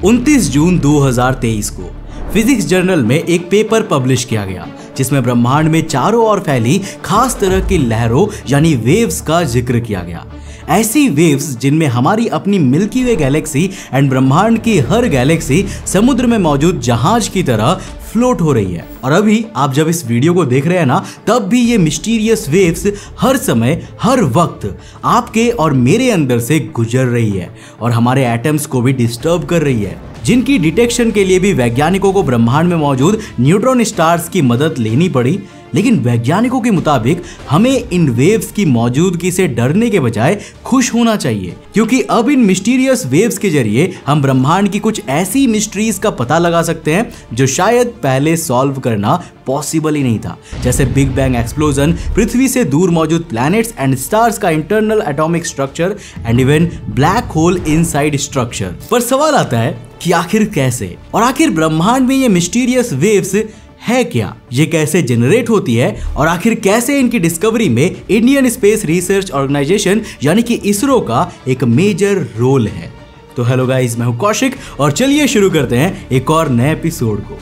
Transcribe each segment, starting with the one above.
29 जून 2023 को physics journal में एक पेपर पब्लिश किया गया जिसमें ब्रह्मांड में चारों ओर फैली खास तरह की लहरों यानी वेव्स का जिक्र किया गया। ऐसी वेव्स जिनमें हमारी अपनी मिल्की वे गैलेक्सी एंड ब्रह्मांड की हर गैलेक्सी समुद्र में मौजूद जहाज की तरह फ्लोट हो रही है। और अभी आप जब इस वीडियो को देख रहे हैं ना, तब भी ये मिस्टीरियस वेव्स हर समय हर वक्त आपके और मेरे अंदर से गुजर रही है और हमारे एटम्स को भी डिस्टर्ब कर रही है, जिनकी डिटेक्शन के लिए भी वैज्ञानिकों को ब्रह्मांड में मौजूद न्यूट्रॉन स्टार्स की मदद लेनी पड़ी। लेकिन वैज्ञानिकों के मुताबिक हमें इन वेव्स की मौजूदगी से डरने के बजाय खुश होना चाहिए, क्योंकि अब इन मिस्टीरियस वेव्स के जरिए हम ब्रह्मांड की कुछ ऐसी मिस्ट्रीज का पता लगा सकते हैं जो शायद पहले सॉल्व करना पॉसिबल ही नहीं था, जैसे बिग बैंग एक्सप्लोजन, पृथ्वी से दूर मौजूद प्लैनेट्स एंड स्टार्स का internal atomic structure and even black hole inside structure. पर सवाल आता है कि आखिर कैसे, और आखिर ब्रह्मांड में ये मिस्टीरियस वेव्स है क्या, ये कैसे जनरेट होती है, और आखिर कैसे इनकी डिस्कवरी में इंडियन स्पेस रिसर्च ऑर्गेनाइजेशन यानी कि इसरो का एक मेजर रोल है। तो हेलो गाइस, मैं हूं कौशिक और चलिए शुरू करते हैं एक और नए एपिसोड को।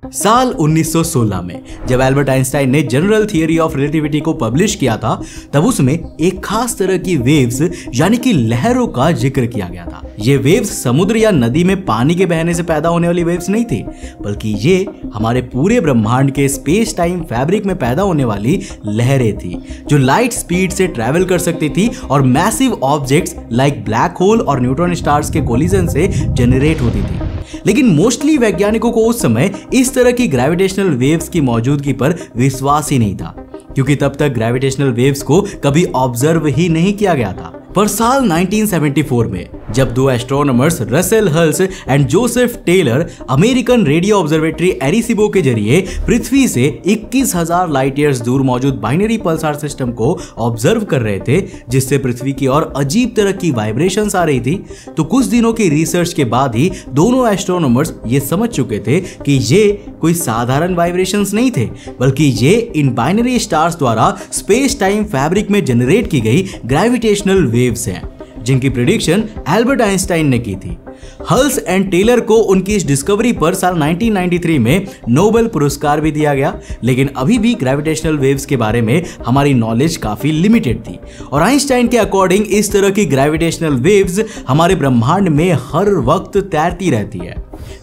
साल 1916 में जब एल्बर्ट आइंस्टाइन ने जनरल थियरी ऑफ रिलेटिविटी को पब्लिश किया था, तब उसमें एक खास तरह की वेव्स यानी कि लहरों का जिक्र किया गया था। ये वेव्स समुद्र या नदी में पानी के बहने से पैदा होने वाली वेव्स नहीं थी, बल्कि ये हमारे पूरे ब्रह्मांड के स्पेस टाइम फैब्रिक में पैदा होने वाली लहरें थी, जो लाइट स्पीड से ट्रैवल कर सकती थी और massive objects like black hole और न्यूट्रॉन स्टार्स के कोलिजन से जनरेट होती थी। लेकिन मोस्टली वैज्ञानिकों को उस समय इस तरह की ग्रेविटेशनल वेव्स की मौजूदगी पर विश्वास ही नहीं था, क्योंकि तब तक ग्रेविटेशनल वेव्स को कभी ऑब्जर्व ही नहीं किया गया था। पर साल 1974 में जब दो astronomers Russell Hulse and Joseph Taylor American radio observatory Arecibo के जरिए पृथ्वी से 21,000 लाइट ईयर्स दूर मौजूद बाइनरी पल्सार सिस्टम को ऑब्जर्व कर रहे थे, जिससे पृथ्वी की ओर अजीब तरह की वाइब्रेशंस आ रही थी, तो कुछ दिनों की रिसर्च के बाद ही दोनों एस्ट्रोनॉमर्स ये समझ चुके थे कि ये कोई साधारण वाइब्रेशंस नहीं थे, बल्कि ये इन बाइनरी स्टार्स द्वारा स्पेस टाइम फैब्रिक में जनरेट की गई ग्रेविटेशनल वेव्स हैं, जिनकी प्रेडिक्शन एल्बर्ट आइंस्टाइन ने की थी। हल्स एंड टेलर को उनकी इस डिस्कवरी पर साल 1993 में नोबेल पुरस्कार भी दिया गया। लेकिन अभी भी ग्रेविटेशनल वेव्स के बारे में हमारी नॉलेज काफी लिमिटेड थी, और आइंस्टाइन के अकॉर्डिंग इस तरह की ग्रेविटेशनल वेव्स हमारे ब्रह्मांड में हर वक्त तैरती रहती है,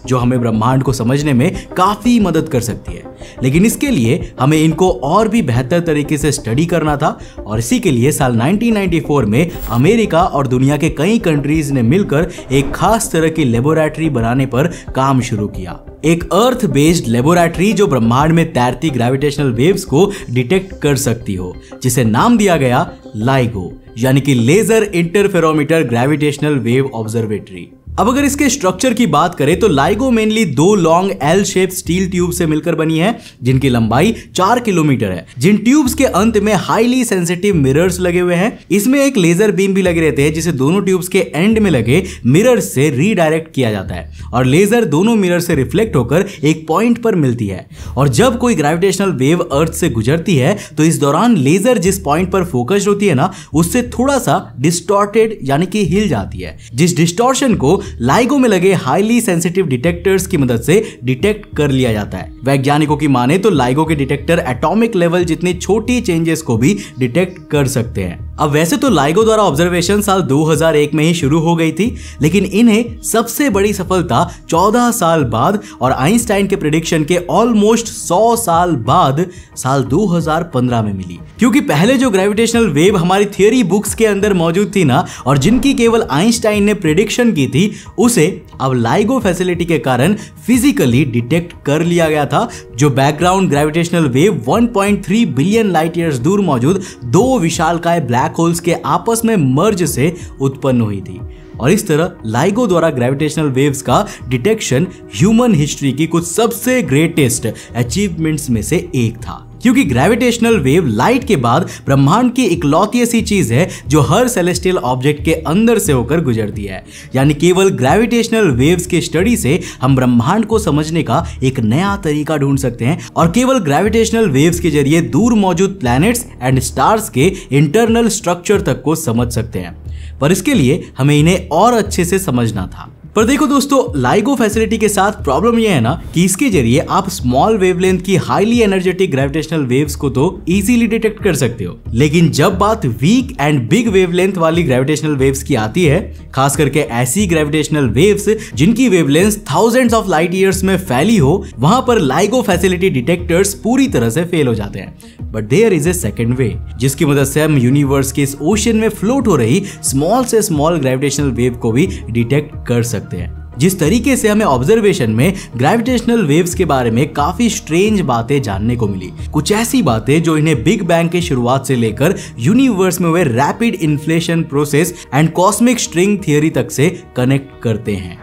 जो हमें ब्रह्मांड को समझने में काफी मदद कर सकती है। लेकिन इसके लिए हमें इनको और भी बेहतर तरीके से स्टडी करना था, और इसी के लिए साल 1994 में अमेरिका और दुनिया के कई कंट्रीज ने मिलकर एक खास तरह की लेबोरेटरी बनाने पर काम शुरू किया। एक अर्थ बेस्ड लेबोरेटरी जो ब्रह्मांड में तैरती ग्रेविटेशनल वेव्स को डिटेक्ट कर सकती हो, जिसे नाम दिया गया लाइगो, यानी कि laser interferometer gravitational wave observatory. अब अगर इसके स्ट्रक्चर की बात करें तो लाइगो मेनली दो long L shape steel tube से मिलकर बनी है, जिनकी लंबाई 4 किलोमीटर है, जिन ट्यूब्स के अंत में हाईली सेंसिटिव मिरर्स लगे हुए हैं। इसमें एक लेजर बीम भी लगे रहते हैं, जिसे दोनों ट्यूब्स के एंड में लगे मिरर्स से रीडायरेक्ट किया जाता है, और लेजर दोनों मिरर से रिफ्लेक्ट होकर एक पॉइंट पर मिलती है। और जब कोई ग्रेविटेशनल वेव अर्थ से गुजरती है तो इस दौरान लेजर जिस पॉइंट पर फोकस्ड होती है ना, उससे थोड़ा सा डिस्टॉर्टेड यानी कि हिल जाती है, जिस डिस्टॉर्शन को लाइगो में लगे हाईली सेंसिटिव डिटेक्टर्स की मदद से डिटेक्ट कर लिया जाता है। वैज्ञानिकों की माने तो लाइगो के डिटेक्टर एटॉमिक लेवल जितनी छोटी चेंजेस को भी डिटेक्ट कर सकते हैं। अब वैसे तो लाइगो द्वारा ऑब्जर्वेशन साल 2001 में ही शुरू हो गई थी, लेकिन इन्हें सबसे बड़ी सफलता 14 साल बाद और आइंस्टाइन के प्रेडिक्शन के ऑलमोस्ट 100 साल बाद साल 2015 में मिली। क्योंकि पहले जो ग्रेविटेशनल वेव हमारी थियरी बुक्स के अंदर मौजूद थी ना, और जिनकी केवल आइंस्टाइन ने प्रेडिक्शन की थी, उसे अब लाइगो फैसिलिटी के कारण फिजिकली डिटेक्ट कर लिया गया था, जो background gravitational wave 1.3 billion light years दूर मौजूद दो विशालकाय ब्लैक होल्स के आपस में मर्ज से उत्पन्न हुई थी। और इस तरह लाइगो द्वारा ग्रेविटेशनल वेव्स का डिटेक्शन ह्यूमन हिस्ट्री की कुछ सबसे ग्रेटेस्ट अचीवमेंट्स में से एक था। क्योंकि ग्रेविटेशनल वेव लाइट के बाद ब्रह्मांड की इकलौती ऐसी चीज है जो हर सेलेस्टियल ऑब्जेक्ट के अंदर से होकर गुजरती है। यानी केवल ग्रेविटेशनल वेव्स के स्टडी से हम ब्रह्मांड को समझने का एक नया तरीका ढूंढ सकते हैं और केवल ग्रेविटेशनल वेव्स के जरिए दूर मौजूद प्लैनेट्स एंड स्टार्स के इंटरनल स्ट्रक्चर तक को समझ सकते हैं। पर इसके लिए हमें इन्हें और अच्छे से समझना था। पर देखो दोस्तों, लाइगो फैसिलिटी के साथ प्रॉब्लम यह है ना कि इसके जरिए आप स्मॉल वेवलेंथ की हाईली एनर्जेटिक ग्रेविटेशनल वेव्स को तो इजीली डिटेक्ट कर सकते हो, लेकिन जब बात वीक एंड बिग वेवलेंथ वाली ग्रेविटेशनल वेव्स की आती है, खास करके ऐसी ग्रेविटेशनल वेव्स जिनकी wavelength thousands of light years में फैली हो, वहां पर लाइगो फैसिलिटी डिटेक्टर्स पूरी तरह से फेल हो जाते हैं। But there is a second way, जिसकी मदद से हम यूनिवर्स के इस ओशन में फ्लोट हो रही स्मॉल से स्मॉल ग्रेविटेशनल वेव को भी डिटेक्ट कर सकते हैं। जिस तरीके से हमें ऑब्जर्वेशन में ग्रेविटेशनल वेव्स के बारे में काफी स्ट्रेंज बातें जानने को मिली, कुछ ऐसी बातें जो इन्हें बिग बैंग के शुरुआत से लेकर यूनिवर्स में हुए rapid inflation process and cosmic string theory तक से कनेक्ट करते हैं।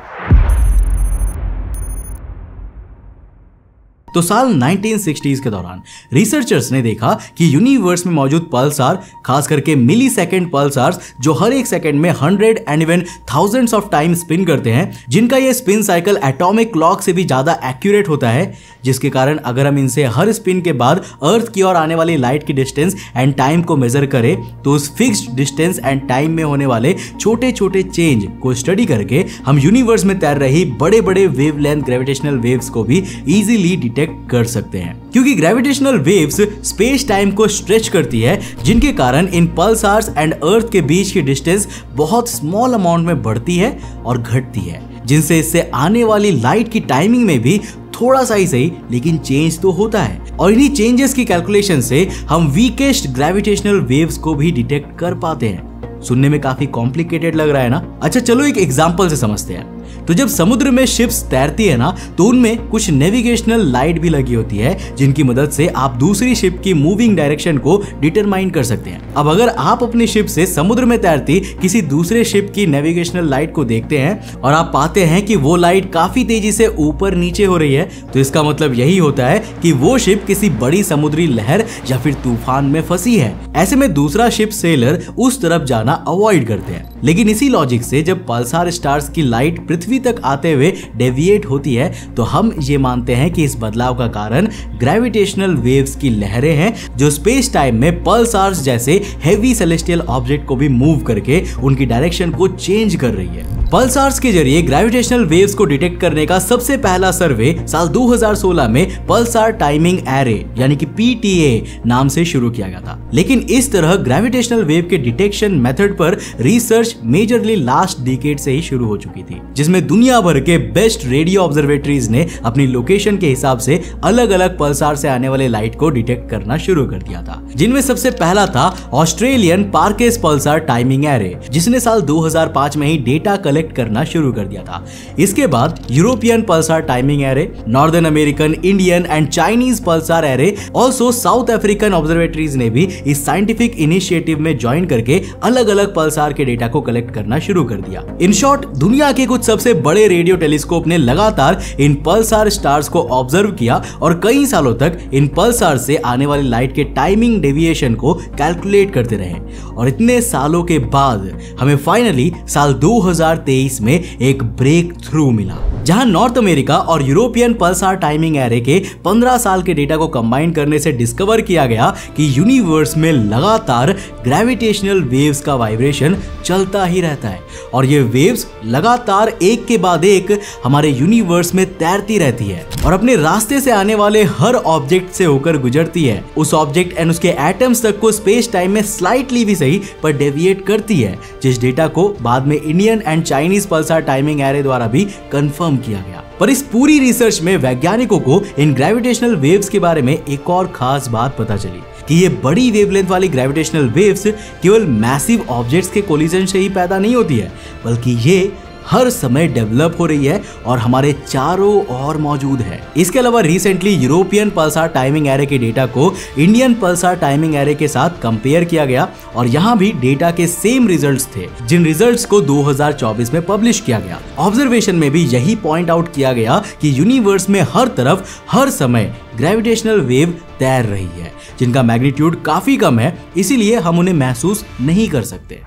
तो साल 1960s के दौरान रिसर्चर्स ने देखा कि यूनिवर्स में मौजूद पल्सार, खास करके मिली सेकेंड पल्सार्स जो हर एक सेकेंड में 100 and even thousands of time spin करते हैं, जिनका ये स्पिन साइकिल एटॉमिक क्लॉक से भी ज्यादा एक्यूरेट होता है, जिसके कारण अगर हम इनसे हर स्पिन के बाद अर्थ की ओर आने वाली लाइट की डिस्टेंस एंड टाइम को मेजर करें तो उस फिक्स्ड डिस्टेंस एंड टाइम में होने वाले छोटे छोटे चेंज को स्टडी करके हम यूनिवर्स में तैर रही बड़े बड़े वेवलेंथ ग्रेविटेशनल वेव्स को भी इजीली डिटेक्ट कर सकते हैं। क्योंकि ग्रेविटेशनल वेव्स स्पेस टाइम को स्ट्रेच करती है, जिनके कारण इन पल्सार्स एंड अर्थ के बीच की डिस्टेंस बहुत स्मॉल अमाउंट में बढ़ती है और घटती है, जिनसे इससे आने वाली लाइट की टाइमिंग में भी थोड़ा सा ही सही लेकिन चेंज तो होता है। और इन्हीं चेंजेस की कैलकुलेशन से हम वीकेस्ट ग्रेविटेशनल वेव्स को भी डिटेक्ट कर पाते हैं। सुनने में काफी कॉम्प्लिकेटेड लग रहा है ना? अच्छा चलो एक एग्जांपल से समझते हैं। तो जब समुद्र में शिप्स तैरती है ना, तो उनमें कुछ नेविगेशनल लाइट भी लगी होती है, जिनकी मदद से आप दूसरी शिप की मूविंग डायरेक्शन को डिटरमाइन कर सकते हैं। अब अगर आप अपनी शिप से समुद्र में तैरती किसी दूसरे शिप की नेविगेशनल लाइट को देखते हैं और आप पाते हैं कि वो लाइट काफी तेजी से ऊपर नीचे हो रही है, तो इसका मतलब यही होता है कि वो शिप किसी बड़ी समुद्री लहर या फिर तूफान में फंसी है। ऐसे में दूसरा शिप सेलर उस तरफ जाना अवॉइड करते हैं। लेकिन इसी लॉजिक से जब पल्सार स्टार्स की लाइट पृथ्वी तक आते हुए डेविएट होती है, तो हम ये मानते हैं कि इस बदलाव का कारण ग्रेविटेशनल वेव्स की लहरें हैं, जो स्पेस टाइम में पल्सार्स जैसे हेवी सेलेस्टियल ऑब्जेक्ट को भी मूव करके उनकी डायरेक्शन को चेंज कर रही है। पल्सार्स के जरिए ग्रेविटेशनल वेव्स को डिटेक्ट करने का सबसे पहला सर्वे साल 2016 में पल्सार टाइमिंग एरे यानी कि PTA नाम से शुरू किया गया था। लेकिन इस तरह ग्रेविटेशनल वेव के डिटेक्शन मेथड पर रिसर्च मेजरली लास्ट डिकेड से ही शुरू हो चुकी थी, जिसमें दुनिया भर के बेस्ट रेडियो ऑब्जर्वेटरीज ने अपनी लोकेशन के हिसाब से अलग अलग पल्सार से आने वाले लाइट को डिटेक्ट करना शुरू कर दिया था। जिनमें सबसे पहला था ऑस्ट्रेलियन पार्केस पल्सार टाइमिंग एरे, जिसने साल 2005 में ही डेटा कलेक्ट करना शुरू कर दिया था। इसके बाद European Pulsar timing array, northern American, Indian and Chinese Pulsar array, also south African observatories ने भी इस साइंटिफिक इनिशिएटिव में ज्वाइन करके अलग अलग पल्सार के डेटा को कलेक्ट करना शुरू कर दिया। इन शॉर्ट, दुनिया के कुछ सबसे बड़े रेडियो टेलीस्कोप ने लगातार इन पल्सार स्टार्स को ऑब्जर्व किया और कई सालों तक इन पल्सार से आने वाली लाइट के टाइमिंग डेविएशन को कैलकुलेट करते रहे। और इतने सालों के बाद हमें फाइनली साल 2023 में एक ब्रेक थ्रू मिला, जहां नॉर्थ अमेरिका और यूरोपियन पल्सार टाइमिंग एरे के 15 साल के डेटा को कंबाइन करने से डिस्कवर किया गया कि यूनिवर्स में लगातार ग्रेविटेशनल वेव्स का वाइब्रेशन चलता ही रहता है और ये वेव्स लगातार एक के बाद एक हमारे यूनिवर्स में तैरती रहती है और अपने रास्ते से आने वाले हर ऑब्जेक्ट से होकर गुजरती है। उस ऑब्जेक्ट एंड उसके एटम्स तक को स्पेस टाइम में स्लाइटली भी सही पर डेविएट करती है, जिस डेटा को बाद में Indian and Chinese Pulsar timing array द्वारा भी कंफर्म किया गया। पर इस पूरी रिसर्च में वैज्ञानिकों को इन ग्रेविटेशनल वेव्स के बारे में एक और खास बात पता चली कि ये बड़ी वेवलेंथ वाली ग्रेविटेशनल वेव्स केवल मैसिव ऑब्जेक्ट्स के कोलिजन से ही पैदा नहीं होती है, बल्कि ये हर समय डेवलप हो रही है और हमारे चारों ओर मौजूद है। इसके अलावा recently European Pulsar timing array के डेटा को इंडियन पल्सार टाइमिंग एरे के साथ कंपेयर किया गया और यहाँ भी डेटा के सेम रिजल्ट्स थे, जिन रिजल्ट्स को 2024 में पब्लिश किया गया। ऑब्जर्वेशन में भी यही पॉइंट आउट किया गया कि यूनिवर्स में हर तरफ हर समय ग्रेविटेशनल वेव तैर रही है, जिनका मैग्नीट्यूड काफी कम है, इसीलिए हम उन्हें महसूस नहीं कर सकते।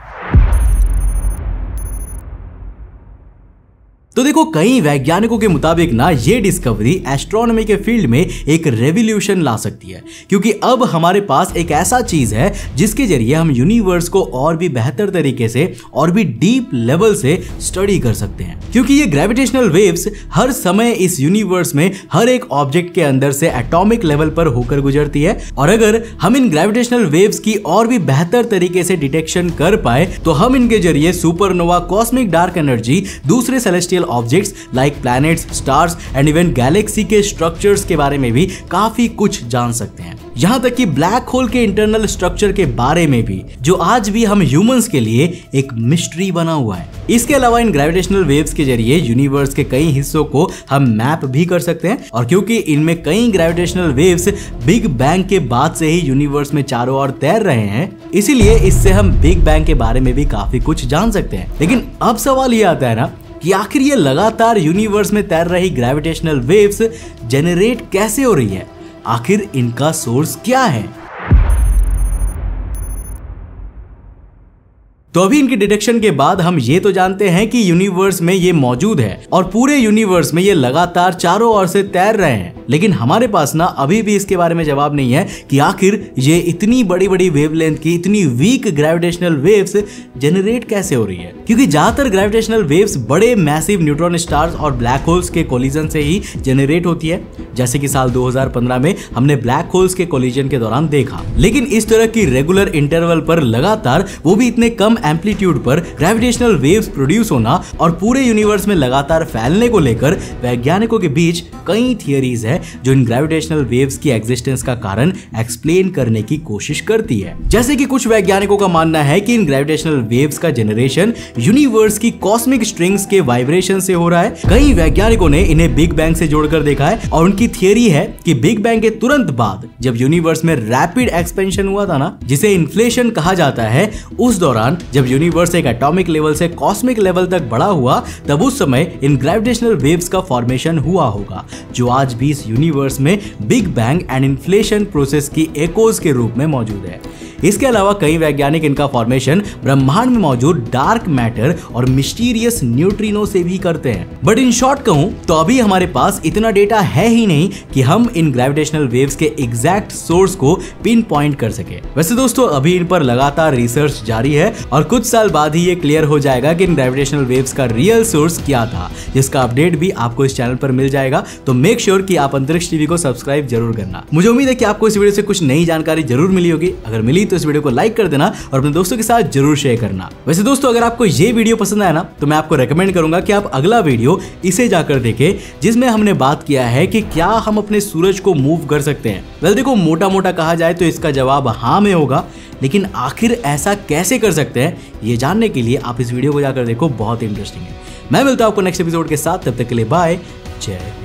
तो देखो, कई वैज्ञानिकों के मुताबिक ना ये डिस्कवरी एस्ट्रोनॉमी के फील्ड में एक रेवोल्यूशन ला सकती है, क्योंकि अब हमारे पास एक ऐसा चीज है जिसके जरिए हम यूनिवर्स को और भी बेहतर तरीके से और भी डीप लेवल से स्टडी कर सकते हैं। क्योंकि ये ग्रेविटेशनल वेव्स हर समय इस यूनिवर्स में हर एक ऑब्जेक्ट के अंदर से एटॉमिक लेवल पर होकर गुजरती है, और अगर हम इन ग्रेविटेशनल वेव्स की और भी बेहतर तरीके से डिटेक्शन कर पाए तो हम इनके जरिए सुपरनोवा, कॉस्मिक डार्क एनर्जी, दूसरे celestial objects like planets, stars and even Galaxy के स्ट्रक्चर्स के बारे में भी काफी कुछ जान सकते हैं। यहां तक कि ब्लैक होल के इंटरनल स्ट्रक्चर के बारे में भी, जो आज भी हम ह्यूमंस के लिए एक मिस्ट्री बना हुआ है। इसके अलावा इन ग्रेविटेशनल वेव्स के जरिए यूनिवर्स के कई हिस्सों को हम मैप भी कर सकते हैं, और क्योंकि इनमें कई ग्रेविटेशनल वेव्स बिग बैंग के बाद से ही यूनिवर्स में चारों ओर तैर रहे हैं, इसीलिए इससे हम बिग बैंग के बारे में भी काफी कुछ जान सकते हैं। लेकिन अब सवाल ये आता है ना कि आखिर ये लगातार यूनिवर्स में तैर रही ग्रेविटेशनल वेव्स जनरेट कैसे हो रही है? आखिर इनका सोर्स क्या है? तो अभी इनके डिटेक्शन के बाद हम ये तो जानते हैं कि यूनिवर्स में ये मौजूद है और पूरे यूनिवर्स में ये लगातार चारों ओर से तैर रहे हैं, लेकिन हमारे पास ना अभी भी इसके बारे में जवाब नहीं है कि आखिर ये इतनी बड़ी बड़ी वेवलेंथ की इतनी वीक ग्रेविटेशनल वेव्स जनरेट कैसे हो रही है। क्योंकि ज्यादातर ग्रेविटेशनल वेव्स बड़े मैसिव न्यूट्रॉन स्टार्स और ब्लैक होल्स के कोलिजन से ही जनरेट होती है, जैसे कि साल 2015 में हमने ब्लैक होल्स के कोलिजन के दौरान देखा। लेकिन इस तरह की रेगुलर इंटरवल पर लगातार, वो भी इतने कम एम्पलीट्यूड पर ग्रेविटेशनल वेव्स प्रोड्यूस होना और पूरे यूनिवर्स में लगातार फैलने को लेकर वैज्ञानिकों के बीच कई थियरीज है जो इन ग्रेविटेशनल वेव्स की एग्जिस्टेंस का कारण एक्सप्लेन करने की कोशिश करती है। जैसे कि कुछ वैज्ञानिकों का मानना है कि इन ग्रेविटेशनल वेव्स का जनरेशन यूनिवर्स की कॉस्मिक स्ट्रिंग्स के वाइब्रेशन से हो रहा है। कई वैज्ञानिकों ने इन्हें बिग बैंग से जोड़कर देखा है और उनकी थियरी है कि बिग बैंग के तुरंत बाद जब यूनिवर्स में रैपिड एक्सपेंशन हुआ था ना, जिसे इन्फ्लेशन कहा जाता है, उस दौरान जब यूनिवर्स एक एटॉमिक लेवल से कॉस्मिक लेवल तक बढ़ा हुआ, तब उस समय इन ग्रेविटेशनल वेव्स का फॉर्मेशन हुआ होगा, जो आज भी इस यूनिवर्स में big bang and inflation process की एकोज के रूप में मौजूद है। इसके अलावा कई वैज्ञानिक इनका फॉर्मेशन ब्रह्मांड में मौजूद डार्क मैटर और मिस्टीरियस न्यूट्रिनो से भी करते हैं। बट इन शॉर्ट कहूं तो अभी हमारे पास इतना डेटा है ही नहीं कि हम इन ग्रेविटेशनल वेव्स के एग्जैक्ट सोर्स को पिन पॉइंट कर सके। वैसे दोस्तों, अभी इन पर लगातार रिसर्च जारी है और कुछ साल बाद ही ये क्लियर हो जाएगा कि इन ग्रेविटेशनल वेव्स का रियल सोर्स क्या था, जिसका अपडेट भी आपको इस चैनल पर मिल जाएगा। तो मेक श्योर कि आप अंतरिक्ष टीवी को सब्सक्राइब जरूर करना। मुझे उम्मीद है कि आपको इस वीडियो से कुछ नई जानकारी जरूर मिली होगी। अगर मिली तो इस वीडियो को लाइक कर देना और अपने दोस्तों के साथ जरूर शेयर करना। वैसे दोस्तों, अगर आपको ये वीडियो पसंद आया ना, तो मैं आपको रेकमेंड करूंगा कि आप अगला वीडियो इसे जाकर देखें, जिसमें हमने बात किया है कि क्या हम अपने सूरज को मूव कर सकते हैं। वेल देखो, मोटा मोटा कहा जाए तो इसका जवाब हाँ में होगा, लेकिन आखिर ऐसा कैसे कर सकते हैं, ये जानने के लिए आप इस वीडियो को जाकर देखो, बहुत इंटरेस्टिंग है। मैं मिलता हूं आपको नेक्स्ट एपिसोड के साथ, तब तक के लिए बाय, जय